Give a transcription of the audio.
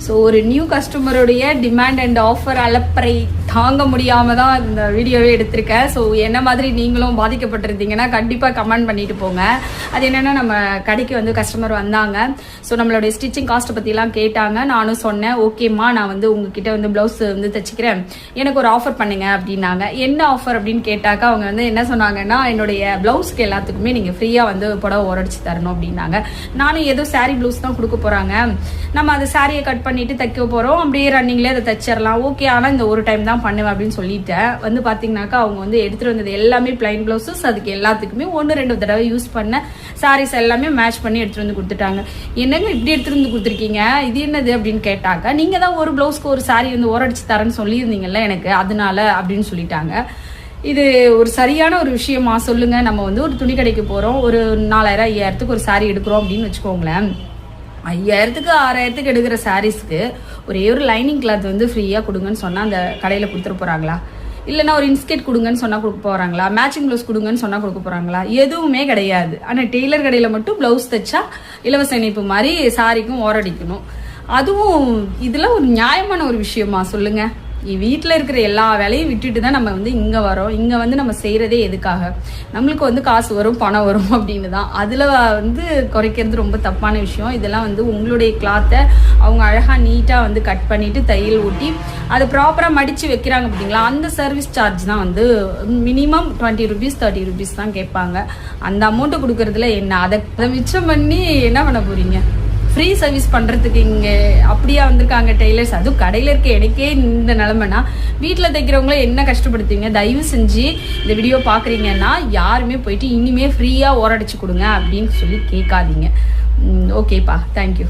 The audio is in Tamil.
ஸோ ஒரு நியூ கஸ்டமருடைய டிமாண்ட் அண்ட் ஆஃபர் அலப்பறை தாங்க முடியாமல் தான் இந்த வீடியோவே எடுத்திருக்கேன். ஸோ என்ன மாதிரி நீங்களும் பாதிக்கப்பட்டிருந்தீங்கன்னா கண்டிப்பாக கமெண்ட் பண்ணிட்டு போங்க. அது என்னென்னா, நம்ம கடைக்கு வந்து கஸ்டமர் வந்தாங்க. ஸோ நம்மளுடைய ஸ்டிச்சிங் காஸ்ட்டை பற்றிலாம் கேட்டாங்க. நானும் சொன்னேன், ஓகேம்மா நான் வந்து உங்ககிட்ட வந்து ப்ளவுஸ் வந்து தைச்சிக்கிறேன், எனக்கு ஒரு ஆஃபர் பண்ணுங்க அப்படின்னாங்க. என்ன ஆஃபர் அப்படின்னு கேட்டாக்கா அவங்க வந்து என்ன சொன்னாங்கன்னா, என்னுடைய ப்ளவுஸ்க்கு எல்லாத்துக்குமே நீங்கள் ஃப்ரீயாக வந்து புடவை ஓரடிச்சு தரணும் அப்படின்னாங்க. நானும் ஏதோ சாரீ ப்ளவுஸ் தான் கொடுக்க போகிறாங்க, நம்ம அந்த சாரியை கட் பண்ணிட்டு தைக்க போகிறோம், அப்படியே ரன்னிங்லேயே அதை தைச்சிடலாம், ஓகே ஆனால் இந்த ஒரு டைம் தான் பண்ணுவேன் அப்படின்னு சொல்லிட்டேன். வந்து பார்த்தீங்கன்னாக்கா அவங்க வந்து எடுத்துகிட்டு வந்தது எல்லாமே பிளைன் ப்ளவுஸஸ். அதுக்கு எல்லாத்துக்குமே 1-2 தடவை யூஸ் பண்ண சாரீஸ் எல்லாமே மேட்ச் பண்ணி எடுத்துகிட்டு வந்து கொடுத்துட்டாங்க. என்னங்க இப்படி எடுத்துகிட்டு வந்து கொடுத்துருக்கீங்க, இது என்னது அப்படின்னு கேட்டாங்க. நீங்கள் தான் ஒரு ப்ளவுஸ்க்கு ஒரு சாரீ வந்து ஓரடிச்சு தரேன்னு சொல்லியிருந்தீங்கல்ல எனக்கு, அதனால அப்படின்னு சொல்லிட்டாங்க. இது ஒரு சரியான ஒரு விஷயமா சொல்லுங்க? நம்ம வந்து ஒரு துணி கடைக்கு போகிறோம், ஒரு 4000-5000க்கு ஒரு சாரீ எடுக்கிறோம் அப்படின்னு வச்சுக்கோங்களேன். 5000-6000 எடுக்கிற சாரீஸ்க்கு ஒரே ஒரு லைனிங் கிளாத் வந்து ஃப்ரீயாக கொடுங்கன்னு சொன்னால் அந்த கடையில் கொடுத்துட்டு போகிறாங்களா? இல்லைன்னா ஒரு இன்ஸ்கெட் கொடுங்கன்னு சொன்னால் கொடுக்க போகிறாங்களா? மேட்சிங் ப்ளவுஸ் கொடுங்கன்னு சொன்னால் கொடுக்க போகிறாங்களா? எதுவுமே கிடையாது. ஆனால் டெய்லர் கடையில் மட்டும் ப்ளவுஸ் தைச்சா இலவச இணைப்பு மாதிரி சாரிக்கும் ஓரடிக்கணும். அதுவும் இதில் ஒரு நியாயமான ஒரு விஷயமா சொல்லுங்க? வீட்டில் இருக்கிற எல்லா வேலையும் விட்டுட்டு தான் நம்ம வந்து இங்கே வரோம். இங்கே வந்து நம்ம செய்கிறதே எதுக்காக? நம்மளுக்கு வந்து காசு வரும், பணம் வரும் அப்படின்னு தான். அதில் வந்து குறைக்கிறது ரொம்ப தப்பான விஷயம். இதெல்லாம் வந்து உங்களுடைய கிளாத்தை அவங்க அழகாக நீட்டாக வந்து கட் பண்ணிவிட்டு தையல் ஊட்டி அதை ப்ராப்பராக மடித்து வைக்கிறாங்க பார்த்தீங்களா, அந்த சர்வீஸ் சார்ஜ் தான் வந்து மினிமம் 20 rupees 30 rupees தான் கேட்பாங்க. அந்த அமௌண்ட்டை கொடுக்குறதுல என்ன, அதை மிச்சம் பண்ணி என்ன பண்ண போகிறீங்க? ஃப்ரீ சர்வீஸ் பண்ணுறதுக்கு இங்கே அப்படியா வந்திருக்காங்க டெய்லர்ஸ்? அதுவும் கடையில் இருக்க எனக்கே இந்த நிலமைனா வீட்டில் தைக்கிறவங்கள என்ன கஷ்டப்படுத்துவீங்க? தயவு செஞ்சு இந்த வீடியோ பார்க்குறீங்கன்னா யாருமே போயிட்டு இனிமேல் ஃப்ரீயாக ஓரடிச்சு கொடுங்க அப்படின்னு சொல்லி கேட்காதீங்க. ஓகேப்பா, தேங்க்யூ.